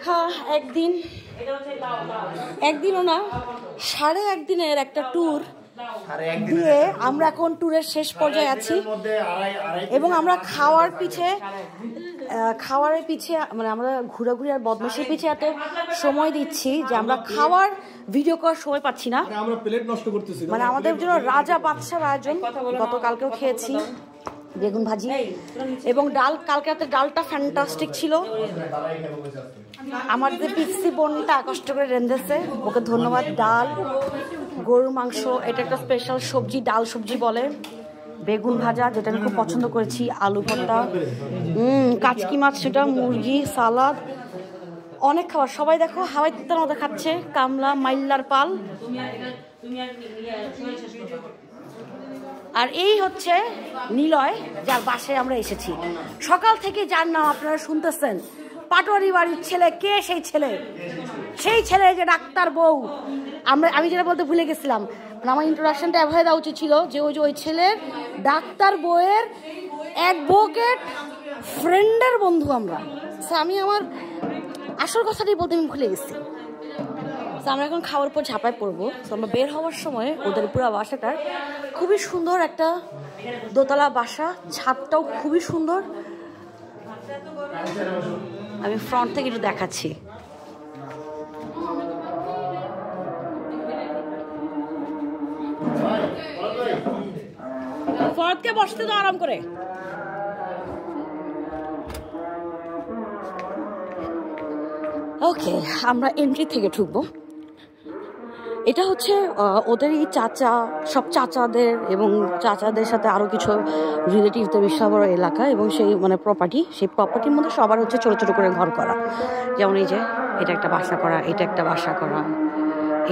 হ্যাঁ, একদিনও না 1.5 দিনের একটা ট্যুর দিয়ে আমরা এখন ট্যুরের শেষ পর্যায়ে আছি এবং আমরা খাওয়ারের পিছে মানে আমরা ঘোরাঘুরি আর বদমাশির পিছে এত সময় দিচ্ছি যে আমরা খাওয়ার ভিডিও করার সময় পাচ্ছি না। আমরা প্লেট নষ্ট করতেছি, মানে আমাদের জন্য রাজা বাদশার আয়োজন। গতকালকেও খেয়েছি বেগুন ভাজি এবং ডাল। কালকে রাতে ডালটা ফ্যান্টাস্টিক ছিল। আমাদের পিসি বোনটা কষ্ট করে রেঁধেছে, ওকে ধন্যবাদ। ডাল, গরুর মাংস, এটা একটা স্পেশাল সবজি, ডাল সবজি বলে, বেগুন ভাজা যেটা আমি খুব পছন্দ করেছি, আলু ভর্তা, কাচকি মাছ, সেটা মুরগি, সালাদ, অনেক খাবার। সবাই দেখো হাওয়াই তুত্তার মতো খাচ্ছে, কামলা, মাইল্লার পাল। আর এই হচ্ছে নিলয়, যার বাসায় আমরা এসেছি সকাল থেকে, যার নাম আপনারা শুনতেছেন, পাটোয়ারি বাড়ির ছেলে। কে সেই ছেলে? সেই ছেলে যে ডাক্তার বউ। আমি যেটা বলতে ভুলে গেছিলাম, আমার ইন্ট্রোডাকশনটা অ্যাভয়েড দেওয়া উচিত ছিল, যে ওই ছেলের ডাক্তার বউয়ের অ্যাডভোকেট ফ্রেন্ডের বন্ধু আমরা। আমি আমার আসল কথাটাই বলতে আমি ভুলে গেছি। আমরা এখন খাওয়ার পর ঝাঁপায় পড়বো। আমরা বের হওয়ার সময় ওদের পুরো বাসাটার খুবই সুন্দর একটা দোতলা বাসা, ছাদটাও খুবই সুন্দর। আমি ফ্রন্ট থেকে একটু দেখাচ্ছি। ফরদকে বসতে তো আরাম করে। ওকে, আমরা এন্ট্রি থেকে ঢুকবো। এটা হচ্ছে ওদেরই চাচা, সব চাচাদের এবং চাচাদের সাথে আরও কিছু রিলেটিভদের বিশাল বড় এলাকা এবং সেই মানে প্রপার্টি, সেই প্রপার্টির মধ্যে সবার হচ্ছে ছোটো ছোটো করে ঘর করা। যেমন এই যে এটা একটা বাসা করা, এটা একটা বাসা করা,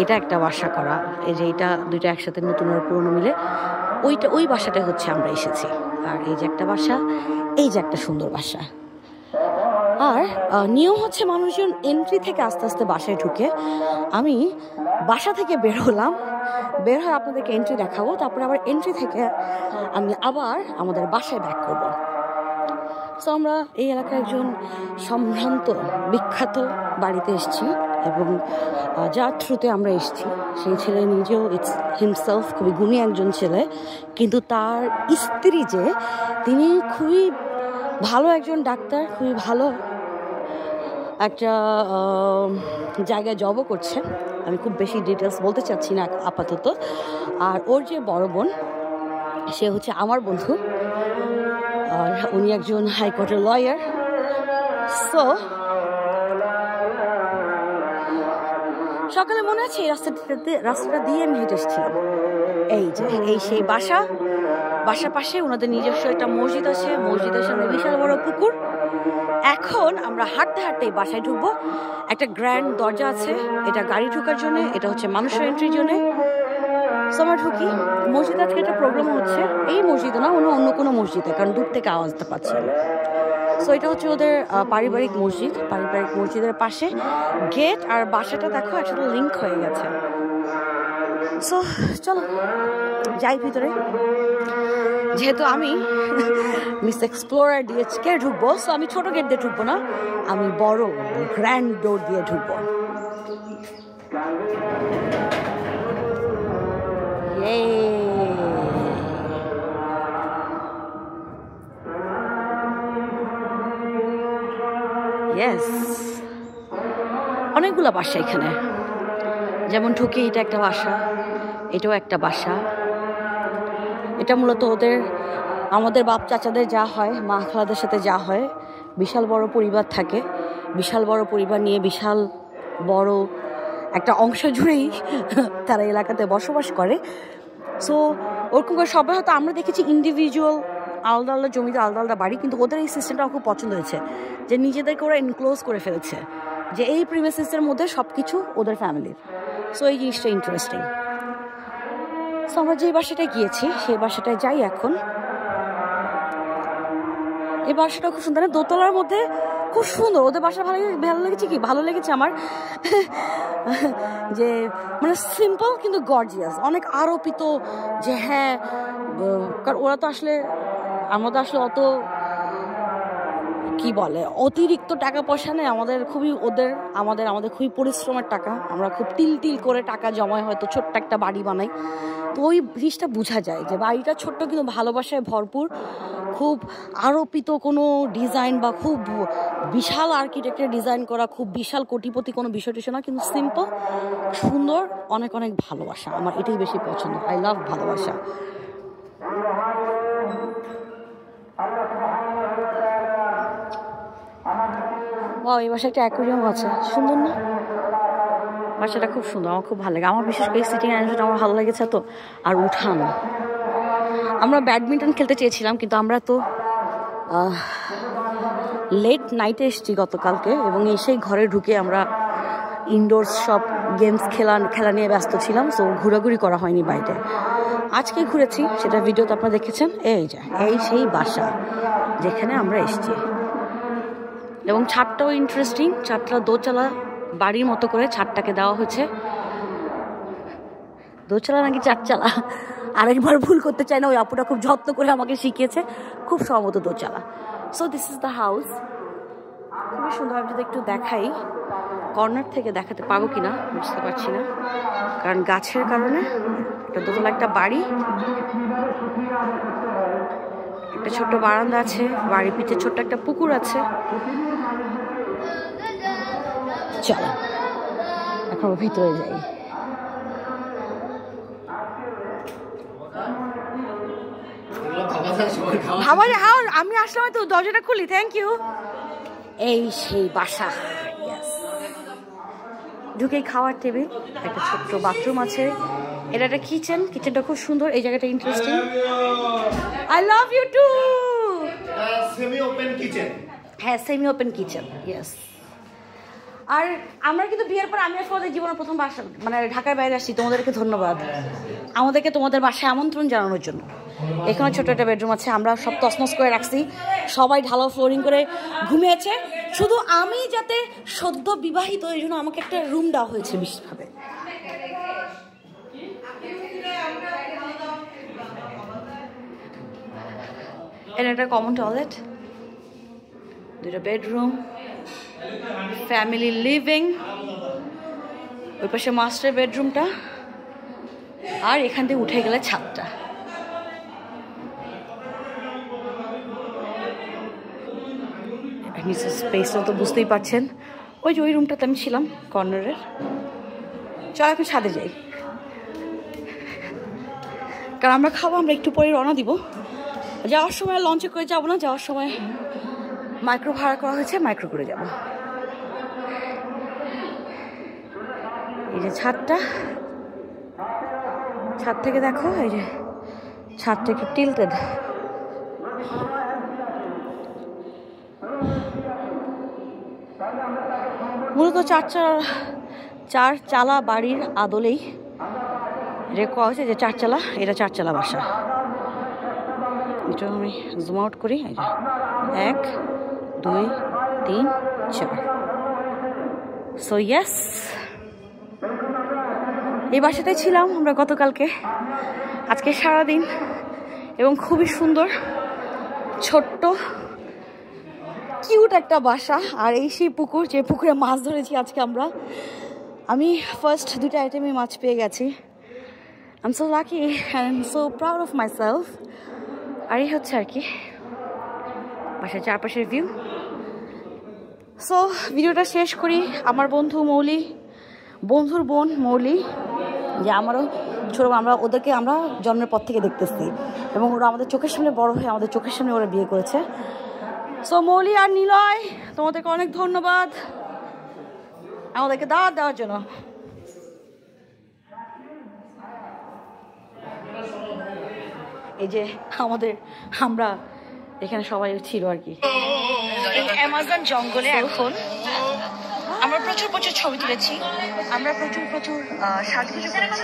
এটা একটা বাসা করা, এই যে এটা দুইটা একসাথে নতুন আর পুরনো মিলে ওই বাসাটায় হচ্ছে আমরা এসেছি। আর এই যে একটা বাসা, এই যে একটা সুন্দর বাসা। আর নিয়ম হচ্ছে মানুষজন এন্ট্রি থেকে আস্তে আস্তে বাসায় ঢুকে। আমি বাসা থেকে বের হলাম, বের হয়ে আপনাদেরকে এন্ট্রি দেখাবো, তারপরে আবার এন্ট্রি থেকে আমি আবার আমাদের বাসায় ব্যাক করবো। সো আমরা এই এলাকার একজন সম্ভ্রান্ত বিখ্যাত বাড়িতে এসেছি এবং যার থ্রুতে আমরা এসেছি, সেই ছেলে নিজেও হিমসেলফ খুবই গুণী একজন ছেলে, কিন্তু তার স্ত্রী যে তিনি খুবই ভালো একজন ডাক্তার, খুবই ভালো একটা জায়গায় জবও করছে। আমি খুব বেশি ডিটেলস বলতে চাচ্ছি না আপাতত। আর ওর যে বড় বোন, সে হচ্ছে আমার বন্ধু, আর উনি একজন হাইকোর্টের লয়ার। সো সকালে মনে আছে রাস্তাটা দিয়ে আমি হেঁটে এসেছিলাম। এই যে এই সেই বাসার পাশে ওনাদের নিজস্ব একটা মসজিদ আছে, মসজিদের সামনে বিশাল বড় পুকুর। এখন আমরা হাঁটতে হাঁটতে বাসায় ঢুকবো। একটা গ্র্যান্ড দরজা আছে, এটা গাড়ি ঢোকার জন্য, এটা হচ্ছে মানুষের এন্ট্রির জন্য। সো আমরা ঢুকি। মসজিদ আজকে একটা প্রোগ্রাম হচ্ছে, এই মসজিদে না, অন্য কোনো মসজিদে, কারণ দূর থেকে আওয়াজটা পাচ্ছি। সো এটা হচ্ছে ওদের পারিবারিক মসজিদ। পারিবারিক মসজিদের পাশে গেট আর বাসাটা দেখো একসাথে লিঙ্ক হয়ে গেছে। সো চলো যাই ভিতরে। যেহেতু আমি মিস এক্সপ্লোরার দিয়ে ঢুকবো, সো আমি ছোট গেট দিয়ে ঢুকবো না, আমি বড় গ্র্যান্ড ডোর দিয়ে ঢুকবো। ইয়েস, অনেকগুলো বাসা এখানে। যেমন ঢুকে এটা একটা বাসা, এটাও একটা বাসা। এটা মূলত আমাদের বাপ চাচাদের যা হয়, মা খালাদের সাথে যা হয়, বিশাল বড় পরিবার থাকে। বিশাল বড় পরিবার নিয়ে বিশাল বড় একটা অংশ জুড়েই তারা এলাকাতে বসবাস করে। সো ওরকম করে সবাই হয়তো আমরা দেখেছি ইন্ডিভিজুয়াল আলাদা আলাদা জমিতে আলাদা আলাদা বাড়ি, কিন্তু ওদের এই সিস্টেমটা আমার খুব পছন্দ হয়েছে, যে নিজেদেরকে ওরা এনক্লোজ করে ফেলেছে, যে এই প্রিমিসেসের মধ্যে সব কিছু ওদের ফ্যামিলির। সো এই জিনিসটা ইন্টারেস্টিং। সো আমরা যে বাসাটায় গিয়েছি সেই বাসাটায় যাই এখন। এই বাসাটা খুব সুন্দর, দোতলার মধ্যে খুব সুন্দর। ওদের বাসা ভালো লেগেছে কি, ভালো লেগেছে আমার যে মানে সিম্পল কিন্তু গর্জিয়াস, অনেক আরোপিত। যে হ্যাঁ, কারণ ওরা তো আসলে, আমরা তো আসলে অত কি বলে অতিরিক্ত টাকা পয়সা নেই আমাদের, খুবই আমাদের খুবই পরিশ্রমের টাকা। আমরা খুব তিল করে টাকা জমায় হয়তো ছোট্ট একটা বাড়ি বানাই। তো ওই জিনিসটা বোঝা যায় যে বাড়িটা ছোট্ট কিন্তু ভালোবাসায় ভরপুর, খুব আরোপিত কোনো ডিজাইন বা খুব বিশাল আর্কিটেক্টের ডিজাইন করা, খুব বিশাল কোটিপতি কোনো বিষয় টিষয় না, কিন্তু সিম্পল সুন্দর, অনেক অনেক ভালোবাসা। আমার এটাই বেশি পছন্দ। আই লাভ ভালোবাসা। এই বাসায় একটা অ্যাকোয়ারিয়াম আছে, সুন্দর না? বাসাটা খুব সুন্দর, আমার খুব ভালো লাগে। আমার বিশেষ করে সিটিং অ্যারেঞ্জমেন্ট আমার ভালো লেগেছে তো। আর উঠান, আমরা ব্যাডমিন্টন খেলতে চেয়েছিলাম কিন্তু আমরা তো লেট নাইটে এসেছি গতকালকে, এবং এসেই ঘরে ঢুকে আমরা ইনডোর সব গেমস খেলা নিয়ে ব্যস্ত ছিলাম। সো ঘোরাঘুরি করা হয়নি বাইরে। আজকে ঘুরেছি, সেটা ভিডিওতে আপনারা দেখেছেন। এই সেই বাসা যেখানে আমরা এসেছি, এবং ছাদটাও ইন্টারেস্টিং। ছাদটা দোতলা বাড়ির মতো করে ছাদটাকে দেওয়া হয়েছে। দোতলা নাকি চারচালা, আরেকবার ভুল করতে চাই না, ওই আপুটা খুব যত্ন করে আমাকে শিখিয়েছে, খুব সম্ভবত দোতলা। So this is the house, খুবই সুন্দর। আমি যদি একটু দেখাই, কর্নার থেকে দেখাতে পারবো কিনা বুঝতে পারছি না, কারণ গাছের কারণে। একটা দোতলা একটা বাড়ি, একটা ছোট্ট বারান্দা আছে, বাড়ির পিঠে ছোট্ট একটা পুকুর আছে। চলো এখন ভিতরে যাই। আমি আসলাম তো, দরজাটা খুলি। Thank you. এই সেই বাসা, ঢুকেই খাওয়ার টেবিল, একটা ছোট্ট বাথরুম আছে, এটা একটা কিচেনটা খুব সুন্দর। এই জায়গাটা interesting. I love you too. Semi open kitchen, হ্যাঁ সেমি ওপেন কিচেন, ইয়েস। আর আমরা কিন্তু বিয়ের পর আমি আসলে জীবনের প্রথম বাসা মানে ঢাকার বাইরে আসছি। তোমাদেরকে ধন্যবাদ আমাদেরকে তোমাদের বাসায় আমন্ত্রণ জানানোর জন্য। এখানে ছোট একটা বেডরুম আছে, আমরা সব তছনছ করে রাখছি, সবাই ঢালাও ফ্লোরিং করে ঘুমিয়েছে, শুধু আমি যাতে সদ্য বিবাহিত এই জন্য আমাকে একটা রুম দেওয়া হয়েছে বিশেষভাবে। এটা একটা কমন টয়লেট, দুটো বেডরুম, ফ্যামিলি লিভিং, ওই পাশে মাস্টার বেডরুমটা, আর এখান থেকে উঠে গেলে ছাদটা। নিচের স্পেসটা তো বুঝতেই পারছেন। ওই যে ওই রুমটাতে আমি ছিলাম কর্নারের। চল এখন ছাদে যাই, কারণ আমরা খাবো, আমরা একটু পরে রওনা দিব। যাওয়ার সময় লঞ্চে করে যাবো না, যাওয়ার সময় মাইক্রো ভাড়া করা হয়েছে, মাইক্রো করে যাব। এই যে ছাদটা, ছাদ থেকে দেখো, এই যে ছাদটা একটু টিল্টেড। মূলত চার চালা বাড়ির আদলেই রেখা হয়েছে যে চারচালা, এটা চারচালা বাসা। এটা আমি জুম আউট করি, এই যে 1 2 3 4। সো ইয়েস, এই বাসাতেই ছিলাম আমরা গতকালকে, আজকে সারাদিন, এবং খুবই সুন্দর ছোট্ট কিউট একটা বাসা। আর এই সেই পুকুর, যে পুকুরে মাছ ধরেছি আজকে আমরা। আমি ফার্স্ট 2টা আইটেমে মাছ পেয়ে গেছি। I am so lucky and I am so proud of myself. আর এই হচ্ছে আর কি বাসার চারপাশের ভিউ। সো ভিডিওটা শেষ করি। আমার বন্ধুর বোন মৌলি, যে আমারও ছোটো, ওদেরকে আমরা জন্মের পর থেকে দেখতেছি, এবং ওরা আমাদের চোখের সামনে বড় হয়ে আমাদের চোখের সামনে ওরা বিয়ে করেছে। সো মৌলি আর নিলয়, তোমাদেরকে অনেক ধন্যবাদ আমাদেরকে দাওয়াত দেওয়ার জন্য। এই যে আমরা এখানে সবাই ছিল আর কি। এই অ্যামাজন জঙ্গলে এখন আমরা প্রচুর ছবি তুলেছি, আমরা প্রচুর সাজগুজু করেছি।